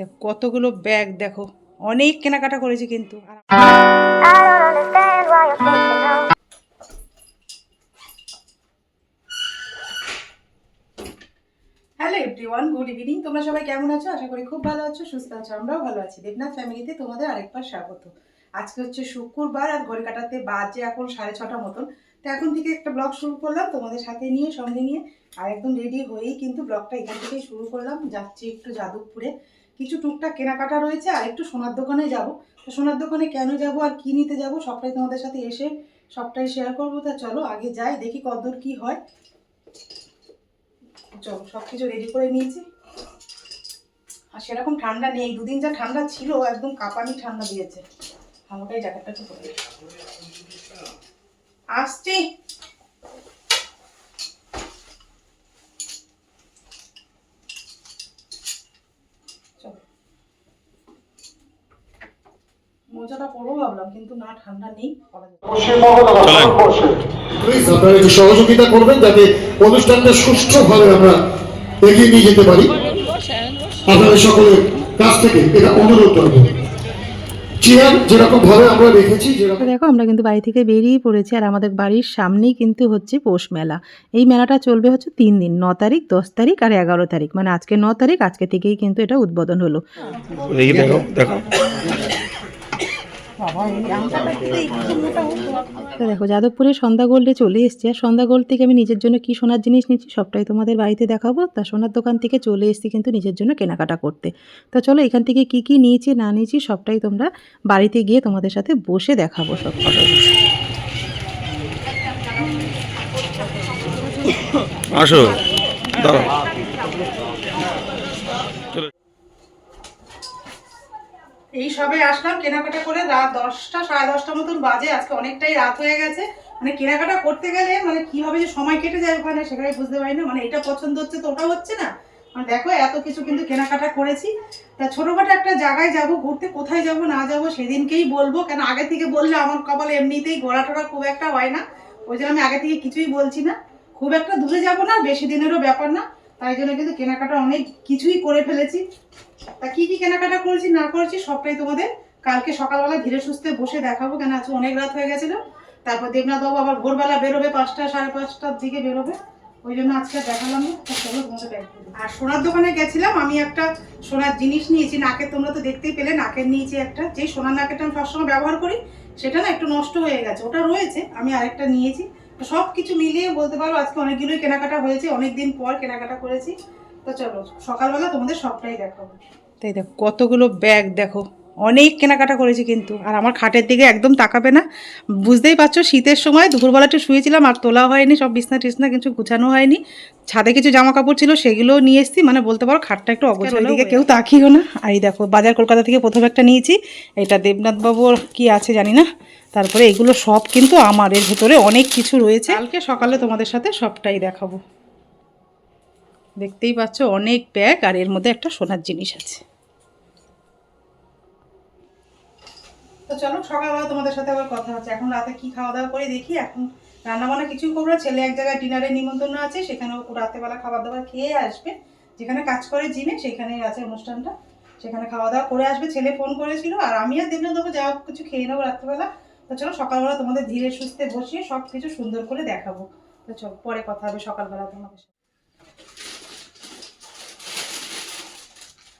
দেখো কতগুলো ব্যাগ, দেখো অনেক কেনাকাটা করেছি কিন্তু। Hello everyone, good evening. তোমরা সবাই কেমন আছো? আশা করি খুব ভালো আছো, সুস্থ আছো। আমরাও ভালো আছি। দেবনাথ ফ্যামিলিতে তোমাদের আরেকবার স্বাগত। আজকে হচ্ছে শুক্রবার আর ঘড়ি কাটাতে বাজে এখন 6:30 মতন। তো এখন থেকে একটা ব্লগ শুরু করলাম তোমাদের সাথে নিয়ে, সঙ্গে নিয়ে। আর একদম রেডি হয়েই কিন্তু ব্লগটা এখান থেকেই শুরু করলাম। যাচ্ছি একটু যাদবপুরে, কিছু টুকটাক কেনাকাটা রয়েছে আর একটু সোনার দোকানে যাব। তো সোনার দোকানে কেন যাব আর কি নিতে যাব সবটাই তোমাদের সাথে এসে সবটাই শেয়ার করবো। তা চলো আগে যাই, দেখি কতদূর কি হয়। চলো, সবকিছু রেডি করে নিয়েছি। আর সেরকম ঠান্ডা নেই, দুদিন যা ঠান্ডা ছিল একদম কাঁপানি ঠান্ডা দিয়েছে। আমাকে এই জ্যাকেটটা একটু পরে আসছি। মোজাটা পরবো ভাবলাম, কিন্তু না ঠান্ডা নেই, প্লিজ আপনারা একটু সহযোগিতা করবেন যাতে অনুষ্ঠানটা সুষ্ঠুভাবে আমরা এগিয়ে নিয়ে যেতে পারি। আপনাদের সকলের কাছ থেকে এটা অনুরোধ করব। চেয়ার যেরকম ভাবে আমরা রেখেছি, দেখো আমরা কিন্তু বাড়ি থেকে বেরিয়ে পড়েছি। আর আমাদের বাড়ির সামনেই কিন্তু হচ্ছে পৌষ মেলা। এই মেলাটা চলবে হচ্ছে 3 দিন, 9 তারিখ, 10 তারিখ আর 11 তারিখ। মানে আজকে 9 তারিখ, আজকে থেকেই কিন্তু এটা উদ্বোধন হলো। দেখো দেখো তো দেখো যাদবপুরে সন্ধ্যা গোল্ডে চলে এসেছি। আর সন্ধ্যা গোল্ড থেকে আমি নিজের জন্য কি সোনার জিনিস নিচ্ছি সবটাই তোমাদের বাড়িতে দেখাবো। তা সোনার দোকান থেকে চলে এসেছি কিন্তু নিজের জন্য কেনাকাটা করতে। তো চলো এখান থেকে কি কি নিয়েছি না নিয়েছি সবটাই তোমরা বাড়িতে গিয়ে তোমাদের সাথে বসে দেখাবো সব কথা। আসো দাঁড়াও। এই সবে আসলাম কেনাকাটা করে, রাত 10টা 10:30 মতন বাজে। আজকে অনেকটাই রাত হয়ে গেছে। মানে কেনাকাটা করতে গেলে মানে কিভাবে যে সময় কেটে যায় ওখানে সেটাই বুঝতে পারি না। মানে এটা পছন্দ হচ্ছে তো ওটা হচ্ছে না। মানে দেখো এত কিছু কিন্তু কেনাকাটা করেছি। তা ছোটখাটো একটা জায়গায় যাব ঘুরতে, কোথায় যাব না যাব সেদিনকেই বলবো, কেন আগে থেকে বললে আমার কপালে এমনিতেই ঘোরা টোরা খুব একটা হয় না। ওই জন্য আমি আগে থেকে কিছুই বলছি না। খুব একটা দূরে যাব না, বেশি দিনেরও ব্যাপার না। তাই জন্য কিন্তু কেনাকাটা অনেক কিছুই করে ফেলেছি। তা কি কি কেনাকাটা করেছি না করেছি সবটাই তোমাদের কালকে সকালবেলা ধীরে সুস্থে বসে দেখাবো, কেন আজকে অনেক রাত হয়ে গেছিল। তারপর দেবনাথ বাবু আবার ভোরবেলা বেরোবে, 5টা 5:30টার দিকে বেরোবে। ওই জন্য আজকে দেখালাম না। চলো তোমাদের। আর সোনার দোকানে গেছিলাম, আমি একটা সোনার জিনিস নিয়েছি নাকের। তোমরা তো দেখতেই পেলে নাকের নিয়েছি একটা, যেই সোনার নাকেরটা আমি সবসময় ব্যবহার করি সেটা না একটু নষ্ট হয়ে গেছে, ওটা রয়েছে, আমি আরেকটা নিয়েছি। তো সব কিছু মিলিয়ে বলতে পারো আজকে অনেকগুলোই কেনাকাটা হয়েছে, অনেকদিন পর কেনাকাটা করেছি। তো চলো সকালবেলা তোমাদের সবটাই দেখাবো। তাই দেখো কতগুলো ব্যাগ, দেখো অনেক কেনাকাটা করেছি কিন্তু। আর আমার খাটের দিকে একদম তাকাবে না, বুঝতেই পারছো শীতের সময় দুপুরবেলা একটু শুয়েছিলাম আর তোলা হয়নি, সব বিছনা টিছনা কিছু গুছানো হয়নি। ছাদে কিছু জামা কাপড় ছিল সেগুলোও নিয়ে এসেছি। মানে বলতে পারো খাটটা একটু অগোছালো, ওইদিকে কেউ তাকিও না। আর এই দেখো বাজার কলকাতা থেকে প্রথম একটা নিয়েছি, এটা দেবনাথবাবুর কি আছে জানি না। তারপরে এগুলো সব কিন্তু আমার, এর ভেতরে অনেক কিছু রয়েছে। কালকে সকালে তোমাদের সাথে সবটাই দেখাবো। দেখতেই পাচ্ছ অনেক ব্যাগ, আর এর মধ্যে একটা সোনার জিনিস আছে। তো চলো সকালবেলা তোমাদের সাথে আবার কথা হচ্ছে। এখন রাতে কি খাওয়া দাওয়া করে দেখি। এখন রান্নাবান্না কিছুই করবো না, ছেলে এক জায়গায় ডিনারের নিমন্ত্রণ আছে, সেখানেও রাতেবেলা খাবার দাবার খেয়ে আসবে। যেখানে কাজ করে জিমে সেখানেই আছে অনুষ্ঠানটা, সেখানে খাওয়া দাওয়া করে আসবে। ছেলে ফোন করেছিল, আর আমি আর দেবনাথ দেবো যা কিছু খেয়ে নেবো রাত্রেবেলা। তো চলো সকালবেলা তোমাদের ধীরে সুস্থে বসিয়ে সব কিছু সুন্দর করে দেখাবো। তো চলো পরে কথা হবে সকালবেলা তোমাদের সাথে।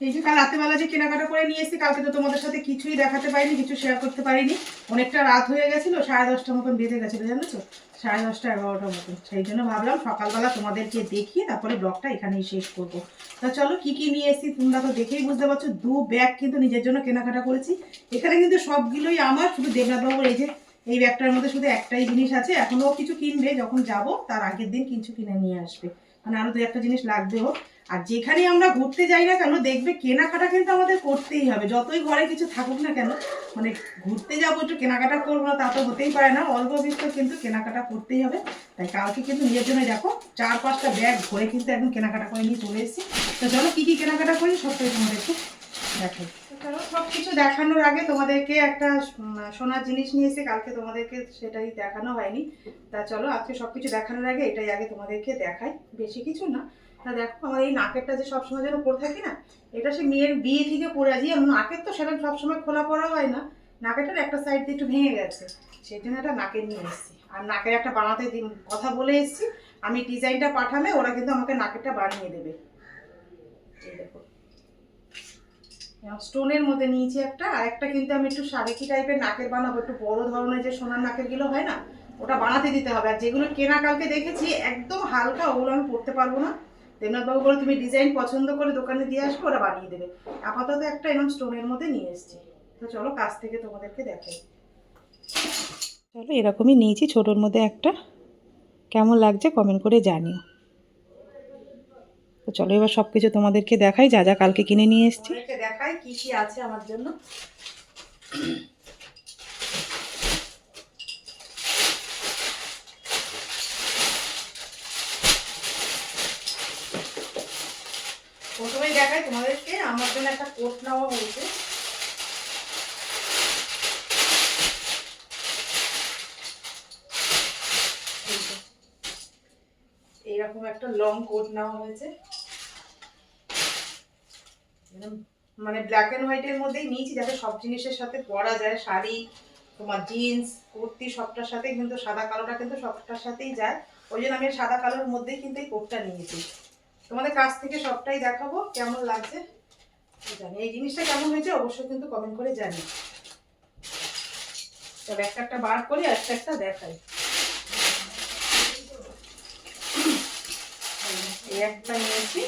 এই যে কাল রাতেবেলা যে কেনাকাটা করে নিয়ে এসেছি, কালকে তো তোমাদের সাথে কিছুই দেখাতে পারিনি, কিছু শেয়ার করতে পারিনি। অনেকটা রাত হয়ে গেছিলো, 10:30 মতন বেজে গেছিলো জানো তো, 10:30 11টা মতন। সেই জন্য ভাবলাম সকালবেলা তোমাদেরকে দেখিয়ে তারপরে ব্লগটা এখানেই শেষ করবো। তা চলো কি কি নিয়ে এসেছি তোমরা তো দেখেই বুঝতে পারছো। 2 ব্যাগ কিন্তু নিজের জন্য কেনাকাটা করেছি। এখানে কিন্তু সবগুলোই আমার, শুধু দেবনাথবাবুর এই যে এই ব্যাগটার মধ্যে শুধু একটাই জিনিস আছে। এখনো কিছু কিনবে, যখন যাব তার আগের দিন কিছু কিনে নিয়ে আসবে, মানে আরো 2-1টা জিনিস লাগবেও। আর যেখানে আমরা ঘুরতে যাই না কেন দেখবে কেনাকাটা কিন্তু আমাদের করতেই হবে, যতই ঘরে কিছু থাকুক না কেন। মানে ঘুরতে যাবো একটু কেনাকাটা করবো না তা তো হতেই পারে না, অল্প বিস্তর কিন্তু কেনাকাটা করতেই হবে। তাই কালকে কিন্তু নিজের জন্য দেখো 4-5টা ব্যাগ ভরে কিন্তু একদম কেনাকাটা করে নিয়ে চলে এসেছি। তো চলো কি কি কেনাকাটা করি সবটাই তোমাদেরকে দেখাই। চলো সব কিছু দেখানোর আগে তোমাদেরকে একটা সোনার জিনিস নিয়ে এসে, কালকে তোমাদেরকে সেটাই দেখানো হয়নি। তা চলো আজকে সব কিছু দেখানোর আগে এটাই আগে তোমাদেরকে দেখাই। বেশি কিছু না, তা দেখো আমার এই নাকেরটা যে সবসময় যেন পরে থাকি না, এটা সে মেয়ের বিয়ে থেকে পরে আছি। আর নাকের তো সেরকম সবসময় খোলা পরা হয় না, নাকেরটার একটা সাইড দিয়ে একটু ভেঙে গেছে, সেই জন্য একটা নাকের নিয়ে এসেছি। আর নাকের একটা বানাতে কথা বলে এসেছি, আমি ডিজাইনটা পাঠালে ওরা কিন্তু আমাকে নাকেরটা বানিয়ে দেবে। এই দেখো স্টোনের মধ্যে নিয়েছি একটা, আর একটা কিন্তু আমি একটু সাবেকি টাইপের নাকের বানাবো, একটু বড় ধরনের যে সোনার নাকের গুলো হয় না, ওটা বানাতে দিতে হবে। আর যেগুলো কেনা কালকে দেখেছি একদম হালকা, ওগুলো আমি পরতে পারবো না। দেবনাথবাবু বলে তুমি ডিজাইন পছন্দ করে দোকানে দিয়ে আসবে, ওরা বানিয়ে দেবে। আপাতত একটা এরকম স্টোনের মধ্যে নিয়ে এসেছি। তো চলো কাছ থেকে তোমাদেরকে দেখাই। চলো এরকমই নিয়েছি ছোটোর মধ্যে একটা, কেমন লাগছে কমেন্ট করে জানিও। তো চলো এবার সব কিছু তোমাদেরকে দেখাই, যা যা কালকে কিনে নিয়ে এসেছি দেখাই কি কি আছে আমার জন্য। প্রথমেই দেখাই তোমাদেরকে আমার জন্য একটা কোট নেওয়া হয়েছে। এইরকম একটা লং কোট নেওয়া হয়েছে, মানে ব্ল্যাক এন্ড হোয়াইটের মধ্যেই নিয়েছি, যাতে সব জিনিসের সাথে পরা যায়। শাড়ি, তোমার জিন্স, কুর্তি সবটার সাথে, কিন্তু সাদা কালোটা কিন্তু সবটার সাথেই যায়। ওই জন্য আমি সাদা কালোর মধ্যেই কিন্তু এই কোটটা নিয়েছি। তোমাদের কাছ থেকে সবটাই দেখাবো কেমন লাগছে জানি। এই জিনিসটা কেমন হয়েছে অবশ্যই কিন্তু কমেন্ট করে জানি। তবে একটা একটা বার করি, একটা একটা দেখাই। এই একটা নিয়েছি,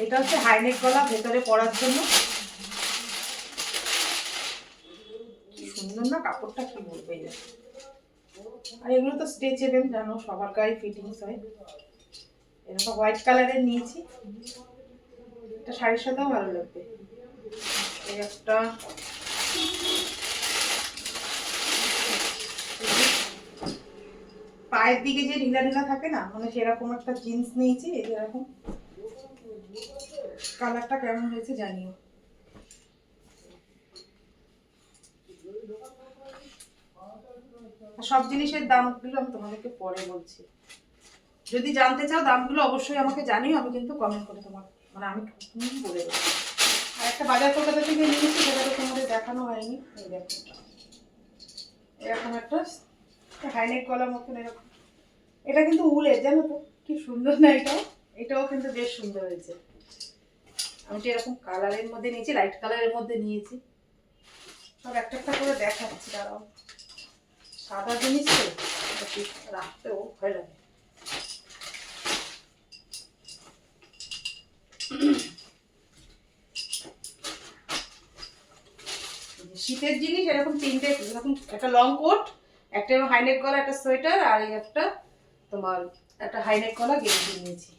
এটা হচ্ছে হাইনেক গলা, ভেতরে পরার জন্য। কি সুন্দর না কাপড়টা, কি বলবো। আর এগুলো তো স্ট্রেচেবল, জানো সবার গায়ে ফিটিংস হয়। এরকম হোয়াইট কালারের নিয়েছি, এটা শাড়ির সাথেও ভালো লাগবে। এই একটা পায়ের দিকে যে ঢিলা ঢিলা থাকে না, মানে সেরকম একটা জিন্স নিয়েছি। এই যে এরকম কালারটা কেমন হয়েছে জানিও। সব জিনিসের দামগুলো আমি তোমাদেরকে পরে বলছি। যদি জানতে চাও দামগুলো অবশ্যই আমাকে জানিও, আমি কিন্তু কমেন্ট করে তোমার মানে আমি বলে দেবো। আর একটা বাজার কলকাতা থেকে নিয়েছি, সেটা তো তোমাদের দেখানো হয়নি। এই দেখো এরকম একটা হাইনেক গলার মতন এরকম, এটা কিন্তু উলের, জানো তো কি সুন্দর না। এটাও কিন্তু বেশ সুন্দর হয়েছে। আমি তো এরকম কালারের মধ্যে নিয়েছি, লাইট কালারের মধ্যে নিয়েছি। সব একটা একটা করে দেখাচ্ছি, দাঁড়াও। সাদা জিনিস তো রাখতেও ভয় লাগে। শীতের জিনিস এরকম তিনটে, এরকম একটা লং কোট, একটা হাইনেক গলা, একটা সোয়েটার, আর এই একটা তোমার একটা হাইনেক গলা গেঞ্জি নিয়েছি,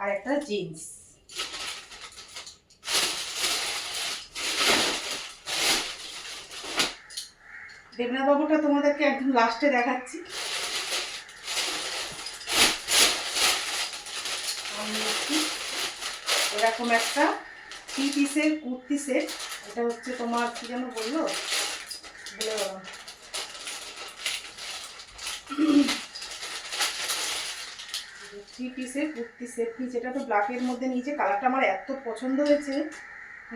আর একটা জিন্স। দেবনাথ বাবুটা তোমাদেরকে একদম লাস্টে দেখাচ্ছি। এরকম একটা 3 পিসের কুর্তি সেট, এটা হচ্ছে তোমার কি যেন বললো, বলে গেলাম। 3 পিসের কুর্তি সেট নিয়েছে, এটা তো ব্ল্যাকের মধ্যে নিয়েছে। কালারটা আমার এত পছন্দ হয়েছে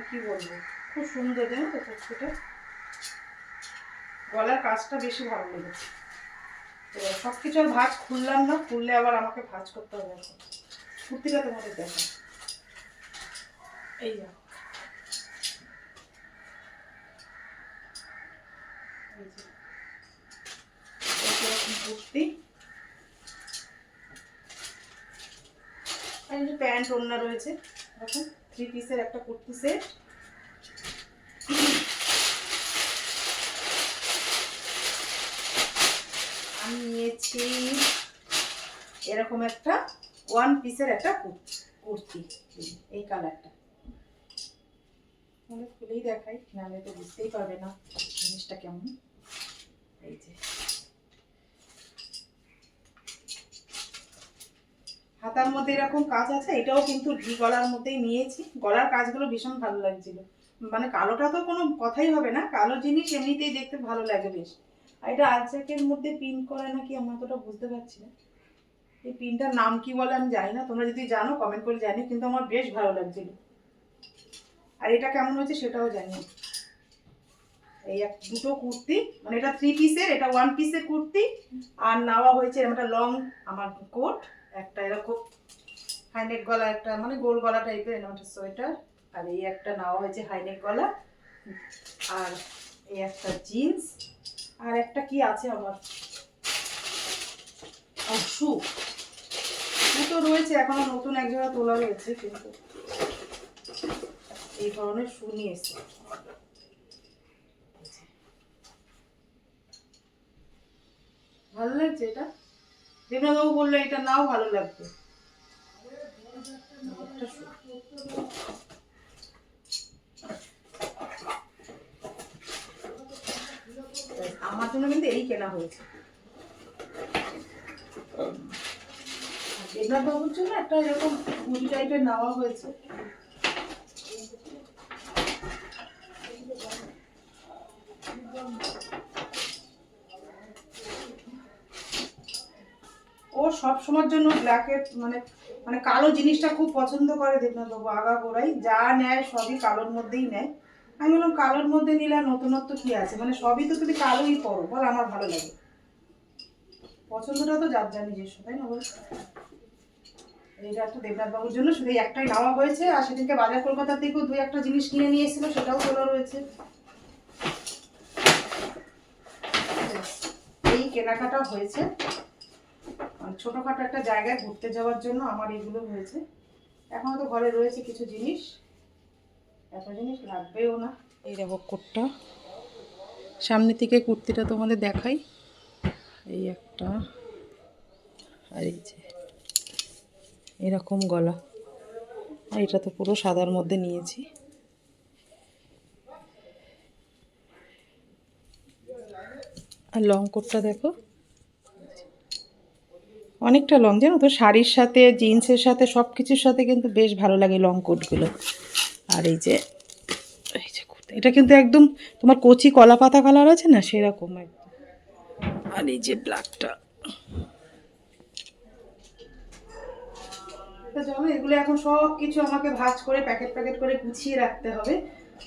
কি বলবো, খুব সুন্দর জানো তো কুর্তিটা। গলার কাজটা বেশি ভালো লেগেছে। সব কিছু আর ভাঁজ খুললাম না, খুললে আবার আমাকে ভাঁজ করতে হবে। এখন কুর্তিটা তোমাদের দেখো, এই যা কুর্তি, আর এই যে প্যান্ট ওড়না রয়েছে। দেখুন 3 পিসের একটা কুর্তি সেট। আমি নিয়েছি এরকম একটা 1 পিসের একটা কুর্তি, এই কালারটা। খুলেই দেখাই, নাহলে তো বুঝতেই পারবে না জিনিসটা কেমন। এই যে হাতার মধ্যে এরকম কাজ আছে, এটাও কিন্তু ভি গলার মধ্যেই নিয়েছি। গলার কাজগুলো ভীষণ ভালো লাগছিল, মানে কালোটা তো কোনো কথাই হবে না, কালো জিনিস এমনিতেই দেখতে ভালো লাগে বেশ। আর এটা আজকের মধ্যে পিন করা নাকি আমি অতটা বুঝতে পারছি না। এই পিনটার নাম কি বলে আমি জানি না, তোমরা যদি জানো কমেন্ট করে জানি, কিন্তু আমার বেশ ভালো লাগছিল। আর এটা কেমন হয়েছে সেটাও জানি। এই দুটো কুর্তি, মানে এটা 3 পিসের, এটা 1 পিসের কুর্তি। আর নেওয়া হয়েছে একটা লং আমার কোট, একটা এরকম হাইনেক গলা, একটা মানে গোল গলা টাইপের এরকম একটা সোয়েটার। আর এই একটা নেওয়া হয়েছে হাইনেক গলা। আর এই একটা জিন্স। আর একটা কি আছে আবার, শু তো রয়েছে এখনো, নতুন এক জায়গায় তোলা রয়েছে, কিন্তু এই ধরনের শু নিয়ে এসেছে। ভালো লাগছে এটা, দেবনাথবাবু বললো এটা নাও ভালো লাগবে। আমার জন্য কিন্তু এই কেনা হয়েছে। দেবনাথবাবুর জন্য একটা এরকম মুড়ি টাইপের নেওয়া হয়েছে। ও সব সময়ের জন্য ব্ল্যাকের মানে মানে কালো জিনিসটা খুব পছন্দ করে দেবনাথবাবু, আগাগোড়াই যা নেয় সবই কালোর মধ্যেই নেয়। আমি বললাম কালোর মধ্যে নিলে আর নতুনত্ব কি আছে, মানে সবই তো তুমি কালোই পরো, বল আমার ভালো লাগে। পছন্দটা তো যার যা নিজস্ব, তাই না বল। এইটা একটা দেবনাথবাবুর জন্য শুধু একটাই নেওয়া হয়েছে। আর সেদিনকে বাজার কলকাতা থেকেও 2-1টা জিনিস কিনে নিয়ে এসেছিল, সেটাও তোলা রয়েছে। এই কেনাকাটা হয়েছে ছোটখাটো একটা জায়গায় ঘুরতে যাওয়ার জন্য আমার এগুলো হয়েছে। এখনো তো ঘরে রয়েছে কিছু জিনিস, এত জিনিস লাগবেও না। এই দেখো কোটটা, সামনে থেকে কুর্তিটা তোমাদের দেখাই। এই একটা, আর এই যে এরকম গলা, আর এটা তো পুরো সাদার মধ্যে নিয়েছি। আর লং কোটটা দেখো, অনেকটা লং, জানো তো শাড়ির সাথে জিন্সের সাথে সব কিছুর সাথে কিন্তু বেশ ভালো লাগে লং কোটগুলো। আর এই যে এটা কিন্তু একদম তোমার কচি কলা পাতা কালার আছে না, সেরকম একদম। আর এই যে ব্ল্যাকটা, চলো এগুলো এখন সব কিছু আমাকে ভাঁজ করে প্যাকেট প্যাকেট করে গুছিয়ে রাখতে হবে।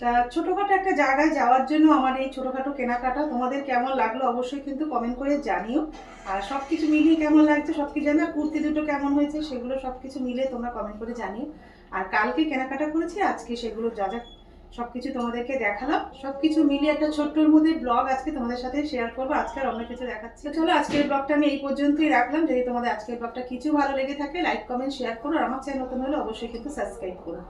তা ছোটোখাটো একটা জায়গায় যাওয়ার জন্য আমার এই ছোটোখাটো কেনাকাটা তোমাদের কেমন লাগলো অবশ্যই কিন্তু কমেন্ট করে জানিও। আর সব কিছু মিলিয়ে কেমন লাগছে সব কিছু জানো, কুর্তি দুটো কেমন হয়েছে সেগুলো সব কিছু মিলে তোমরা কমেন্ট করে জানিও। আর কালকে কেনাকাটা করেছি, আজকে সেগুলো যা যা সব কিছু তোমাদেরকে দেখালাম, সব কিছু মিলিয়ে একটা ছোট্টর মধ্যে ব্লগ আজকে তোমাদের সাথে শেয়ার করবো। আজকে আর অন্য কিছু দেখাচ্ছি। চলো আজকের ব্লগটা আমি এই পর্যন্তই রাখলাম। যদি তোমাদের আজকের ব্লগটা কিছু ভালো লেগে থাকে লাইক কমেন্ট শেয়ার করো, আর আমার চ্যানেল নতুন হলে অবশ্যই কিন্তু সাবস্ক্রাইব করো।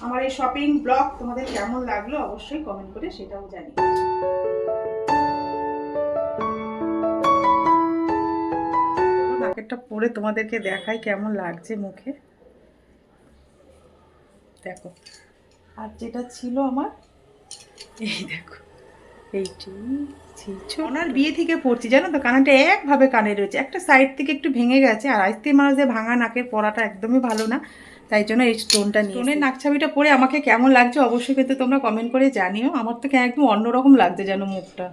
আমার এই শপিং ব্লগ তোমাদের কেমন লাগলো অবশ্যই কমেন্ট করে সেটাও জানি। নাকেরটা পরে তোমাদেরকে দেখাই কেমন লাগছে মুখে, দেখো। আর যেটা ছিল আমার, এই দেখো এইটি ওনার বিয়ে থেকে পড়ছি, জানো তো কানেরটা একভাবে কানে রয়েছে, একটা সাইড থেকে একটু ভেঙে গেছে। আর আইসতে মানুষ যে ভাঙা নাকের পরাটা একদমই ভালো না, তাই জন্য এই স্টোনটা নিয়ে, স্টোনের নাকছাবিটা পরে আমাকে কেমন লাগছে অবশ্যই কিন্তু তোমরা কমেন্ট করে জানিও। আমার তো একদম অন্যরকম লাগছে যেন মুখটা।